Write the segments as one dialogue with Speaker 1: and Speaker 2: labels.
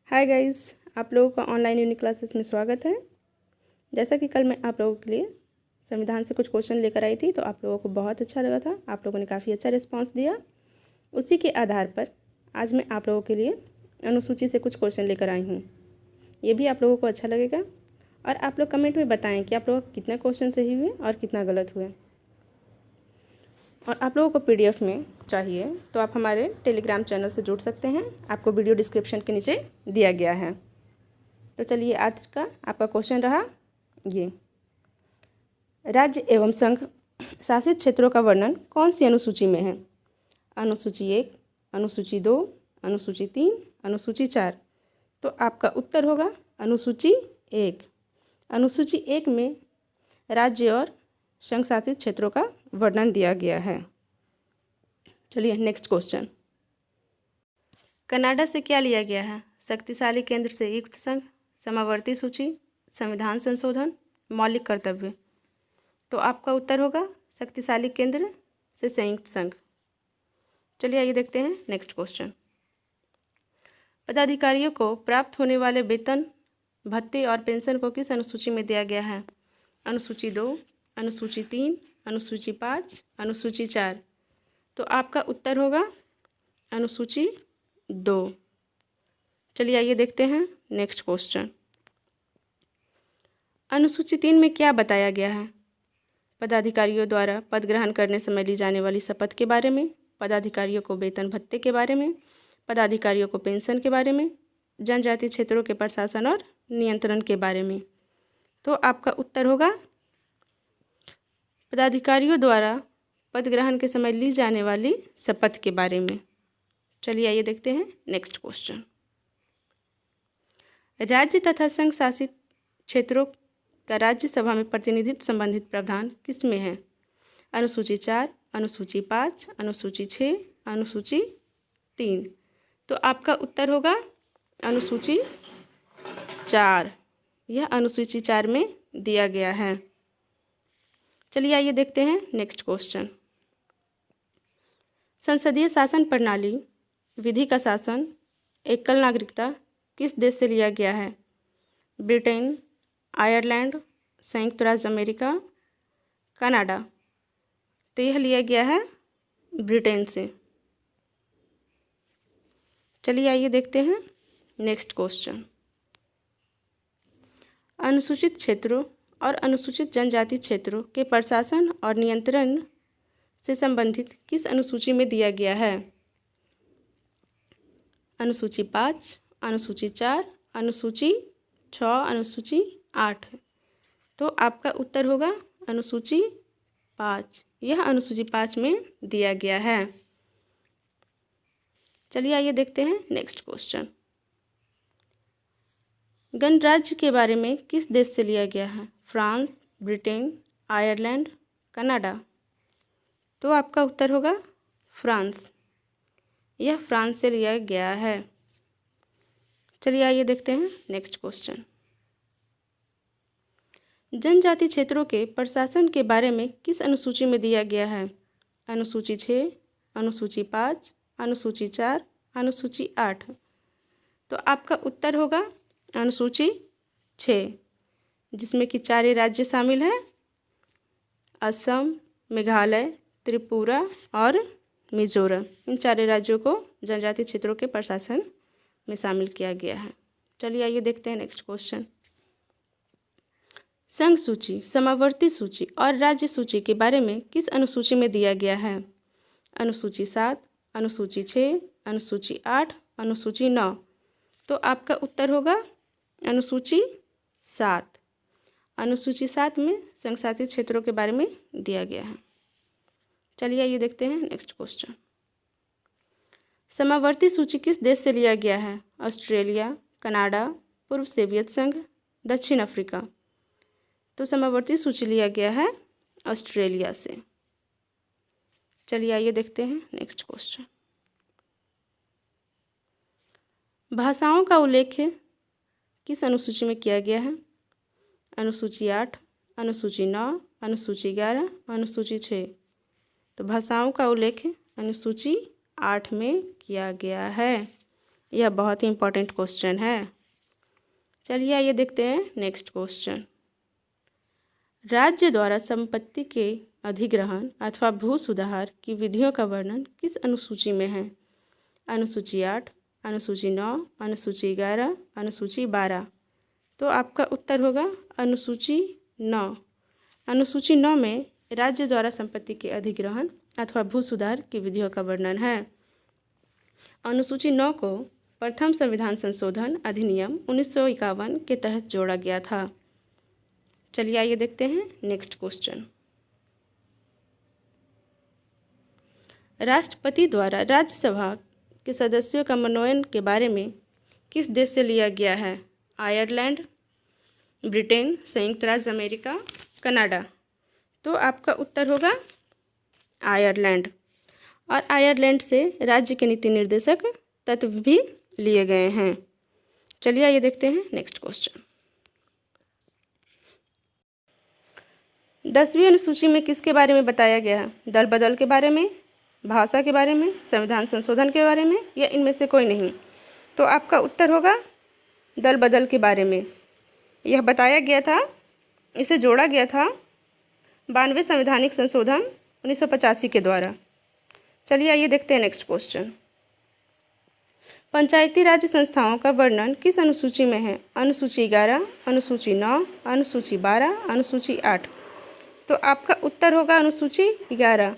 Speaker 1: Hi guys, आप लोगों का ऑनलाइन यूनिक क्लासेस में स्वागत है। जैसा कि कल मैं आप लोगों के लिए संविधान से कुछ क्वेश्चन लेकर आई थी, तो आप लोगों को बहुत अच्छा लगा था। आप लोगों ने काफ़ी अच्छा रिस्पांस दिया। उसी के आधार पर आज मैं आप लोगों के लिए अनुसूची से कुछ क्वेश्चन लेकर आई हूँ। ये भी आप लोगों को अच्छा लगेगा। और आप लोग कमेंट में बताएँ कि आप लोगों को कितने क्वेश्चन सही हुए और कितना गलत हुए। और आप लोगों को PDF में चाहिए तो आप हमारे टेलीग्राम चैनल से जुड़ सकते हैं। आपको वीडियो डिस्क्रिप्शन के नीचे दिया गया है। तो चलिए, आज का आपका क्वेश्चन रहा ये, राज्य एवं संघ शासित क्षेत्रों का वर्णन कौन सी अनुसूची में है? अनुसूची 1, अनुसूची 2, अनुसूची 3, अनुसूची 4। तो आपका उत्तर होगा अनुसूची 1। अनुसूची 1 में राज्य और संघ शासित क्षेत्रों का वर्णन दिया गया है। चलिए नेक्स्ट क्वेश्चन। कनाडा से क्या लिया गया है? शक्तिशाली केंद्र से युक्त संघ, समावर्ती सूची, संविधान संशोधन, मौलिक कर्तव्य। तो आपका उत्तर होगा शक्तिशाली केंद्र से संयुक्त संघ। चलिए आइए देखते हैं नेक्स्ट क्वेश्चन। पदाधिकारियों को प्राप्त होने वाले वेतन, भत्ते और पेंशन को किस अनुसूची में दिया गया है? अनुसूची 2, अनुसूची 3, अनुसूची 5, अनुसूची 4। तो आपका उत्तर होगा अनुसूची 2। चलिए आइए देखते हैं नेक्स्ट क्वेश्चन। अनुसूची 3 में क्या बताया गया है? पदाधिकारियों द्वारा पद ग्रहण करने समय ली जाने वाली शपथ के बारे में, पदाधिकारियों को वेतन भत्ते के बारे में, पदाधिकारियों को पेंशन के बारे में, जनजातीय क्षेत्रों के प्रशासन और नियंत्रण के बारे में। तो आपका उत्तर होगा पदाधिकारियों द्वारा पद ग्रहण के समय ली जाने वाली शपथ के बारे में। चलिए आइए देखते हैं नेक्स्ट क्वेश्चन। राज्य तथा संघ शासित क्षेत्रों का राज्यसभा में प्रतिनिधित्व संबंधित प्रावधान किस में है? अनुसूची 4, अनुसूची 5, अनुसूची 6, अनुसूची 3। तो आपका उत्तर होगा अनुसूची 4। यह अनुसूची 4 में दिया गया है। चलिए आइए देखते हैं नेक्स्ट क्वेश्चन। संसदीय शासन प्रणाली विधि का शासन एकल नागरिकता किस देश से लिया गया है? ब्रिटेन, आयरलैंड, संयुक्त राज्य अमेरिका, कनाडा। तो यह लिया गया है ब्रिटेन से। चलिए आइए देखते हैं नेक्स्ट क्वेश्चन। अनुसूचित क्षेत्रों और अनुसूचित जनजाति क्षेत्रों के प्रशासन और नियंत्रण से संबंधित किस अनुसूची में दिया गया है? अनुसूची 5, अनुसूची 4, अनुसूची 6, अनुसूची 8। तो आपका उत्तर होगा अनुसूची 5। यह अनुसूची 5 में दिया गया है। चलिए आइए देखते हैं नेक्स्ट क्वेश्चन। गणराज्य के बारे में किस देश से लिया गया है? France, Britain, Ireland, Canada. तो आपका उत्तर होगा फ्रांस। यह फ्रांस से लिया गया है। चलिए आइए देखते हैं नेक्स्ट क्वेश्चन। जनजाति क्षेत्रों के प्रशासन के बारे में किस अनुसूची में दिया गया है? अनुसूची 6, अनुसूची 5, अनुसूची 4, अनुसूची 8। तो आपका उत्तर होगा अनुसूची 6, जिसमें कि 4 राज्य शामिल हैं, असम, मेघालय, त्रिपुरा और मिजोरम। इन 4 राज्यों को जनजातीय क्षेत्रों के प्रशासन में शामिल किया गया है। चलिए आइए देखते हैं नेक्स्ट क्वेश्चन। संघ सूची, समावर्ती सूची और राज्य सूची के बारे में किस अनुसूची में दिया गया है? अनुसूची 7, अनुसूची 6, अनुसूची 8, अनुसूची 9। तो आपका उत्तर होगा अनुसूची 7। अनुसूची 7 में संघ शासित क्षेत्रों के बारे में दिया गया है। चलिए आइए देखते हैं नेक्स्ट क्वेश्चन। समावर्ती सूची किस देश से लिया गया है? ऑस्ट्रेलिया, कनाडा, पूर्व सोवियत संघ, दक्षिण अफ्रीका। तो समावर्ती सूची लिया गया है ऑस्ट्रेलिया से। चलिए आइए देखते हैं नेक्स्ट क्वेश्चन। भाषाओं का उल्लेख किस अनुसूची में किया गया है? अनुसूची 8, अनुसूची 9, अनुसूची 11, अनुसूची 6। तो भाषाओं का उल्लेख अनुसूची 8 में किया गया है। यह बहुत ही इम्पोर्टेंट क्वेश्चन है। चलिए आइए देखते हैं नेक्स्ट क्वेश्चन। राज्य द्वारा संपत्ति के अधिग्रहण अथवा भू सुधार की विधियों का वर्णन किस अनुसूची में है? अनुसूची 8, अनुसूची 9, अनुसूची 11, अनुसूची 12। तो आपका उत्तर होगा अनुसूची 9। अनुसूची 9 में राज्य द्वारा संपत्ति के अधिग्रहण अथवा भू सुधार की विधियों का वर्णन है। अनुसूची 9 को प्रथम संविधान संशोधन अधिनियम 1951 के तहत जोड़ा गया था। चलिए आइए देखते हैं नेक्स्ट क्वेश्चन। राष्ट्रपति द्वारा राज्यसभा के सदस्यों का मनोनयन के बारे में किस देश से लिया गया है? आयरलैंड, ब्रिटेन, संयुक्त राज्य अमेरिका, कनाडा। तो आपका उत्तर होगा आयरलैंड। और आयरलैंड से राज्य के नीति निर्देशक तत्व भी लिए गए हैं। चलिए आइए देखते हैं नेक्स्ट क्वेश्चन। 10वीं अनुसूची में किसके बारे में बताया गया है? दल बदल के बारे में, भाषा के बारे में, संविधान संशोधन के बारे में, या इनमें से कोई नहीं। तो आपका उत्तर होगा दल बदल के बारे में। यह बताया गया था, इसे जोड़ा गया था 92वें संवैधानिक संशोधन 1985 के द्वारा। चलिए आइए देखते हैं नेक्स्ट क्वेश्चन। पंचायती राज संस्थाओं का वर्णन किस अनुसूची में है? अनुसूची 11, अनुसूची 9, अनुसूची 12, अनुसूची 8। तो आपका उत्तर होगा अनुसूची 11।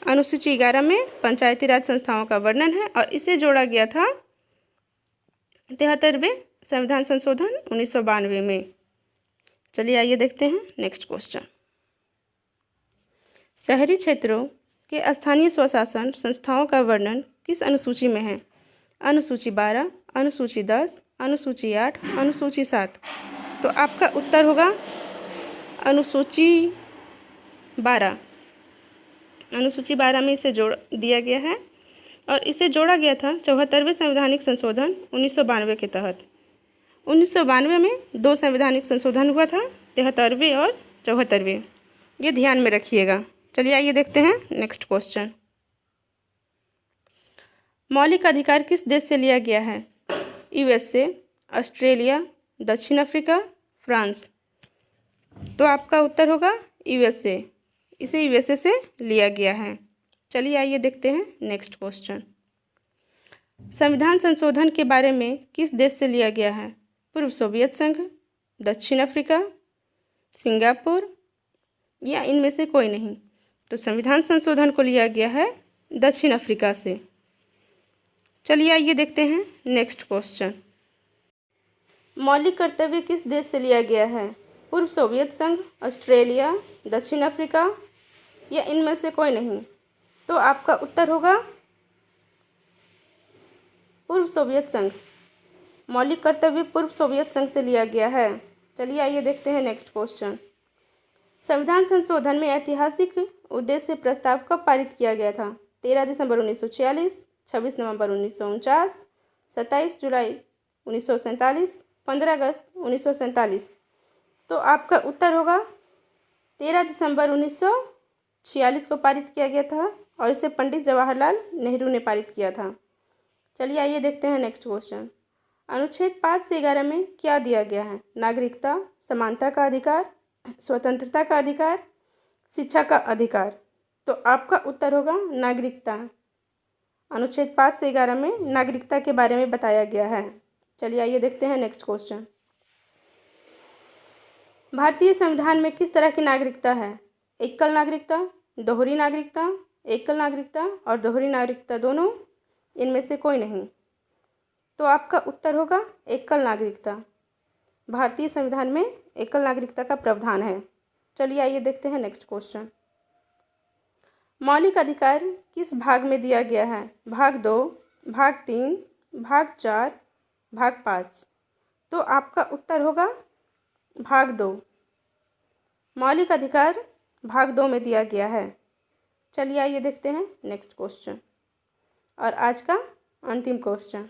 Speaker 1: अनुसूची 11 में पंचायती राज संस्थाओं का वर्णन है और इसे जोड़ा गया था 73वें संविधान संशोधन 1992 में। चलिए आइए देखते हैं नेक्स्ट क्वेश्चन। शहरी क्षेत्रों के स्थानीय स्वशासन संस्थाओं का वर्णन किस अनुसूची में है? अनुसूची 12, अनुसूची 10, अनुसूची 8, अनुसूची 7। तो आपका उत्तर होगा अनुसूची 12। अनुसूची 12 में इसे जोड़ दिया गया है और इसे जोड़ा गया था 74वें संवैधानिक संशोधन 1992 के तहत। 1992 में 2 संवैधानिक संशोधन हुआ था, 73वें और 74वें। ये ध्यान में रखिएगा। चलिए आइए देखते हैं नेक्स्ट क्वेश्चन। मौलिक अधिकार किस देश से लिया गया है? USA, ऑस्ट्रेलिया, दक्षिण अफ्रीका, फ्रांस। तो आपका उत्तर होगा USA। इसे USA से लिया गया है। चलिए आइए देखते हैं नेक्स्ट क्वेश्चन। संविधान संशोधन के बारे में किस देश से लिया गया है? पूर्व सोवियत संघ, दक्षिण अफ्रीका, सिंगापुर, या इनमें से कोई नहीं। तो संविधान संशोधन को लिया गया है दक्षिण अफ्रीका से। चलिए आइए देखते हैं नेक्स्ट क्वेश्चन। मौलिक कर्तव्य किस देश से लिया गया है? पूर्व सोवियत संघ, ऑस्ट्रेलिया, दक्षिण अफ्रीका, या इनमें से कोई नहीं। तो आपका उत्तर होगा पूर्व सोवियत संघ। मौलिक कर्तव्य पूर्व सोवियत संघ से लिया गया है। चलिए आइए देखते हैं नेक्स्ट क्वेश्चन। संविधान संशोधन में ऐतिहासिक उद्देश्य से प्रस्ताव कब पारित किया गया था? 13 दिसंबर 1946, 26 नवंबर 1949, 27 जुलाई 1947, 15 अगस्त 1947। तो आपका उत्तर होगा 13 दिसंबर 1946 को पारित किया गया था और इसे पंडित जवाहरलाल नेहरू ने पारित किया था। चलिए आइए देखते हैं नेक्स्ट क्वेश्चन। अनुच्छेद 5 से 11 में क्या दिया गया है? नागरिकता, समानता का अधिकार, स्वतंत्रता का अधिकार, शिक्षा का अधिकार। तो आपका उत्तर होगा नागरिकता। अनुच्छेद 5 से 11 में नागरिकता के बारे में बताया गया है। चलिए आइए देखते हैं नेक्स्ट क्वेश्चन। भारतीय संविधान में किस तरह की नागरिकता है? एकल नागरिकता, दोहरी नागरिकता, एकल नागरिकता और दोहरी नागरिकता दोनों, इनमें से कोई नहीं। तो आपका उत्तर होगा एकल नागरिकता। भारतीय संविधान में एकल नागरिकता का प्रावधान है। चलिए आइए देखते हैं नेक्स्ट क्वेश्चन। मौलिक अधिकार किस भाग में दिया गया है? भाग 2, भाग 3, भाग 4, भाग 5। तो आपका उत्तर होगा भाग 2। मौलिक अधिकार भाग 2 में दिया गया है। चलिए आइए देखते हैं नेक्स्ट क्वेश्चन और आज का अंतिम क्वेश्चन।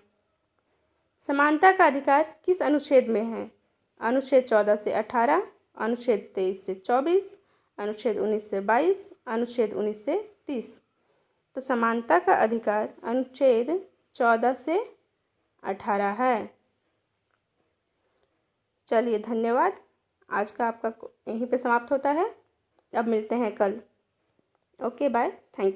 Speaker 1: समानता का अधिकार किस अनुच्छेद में है? अनुच्छेद 14 से 18, अनुच्छेद 23 से 24, अनुच्छेद 19 से 22, अनुच्छेद 19 से 30। तो समानता का अधिकार अनुच्छेद 14 से 18 है। चलिए धन्यवाद। आज का आपका यहीं पे समाप्त होता है। अब मिलते हैं कल। Okay bye. Thank you.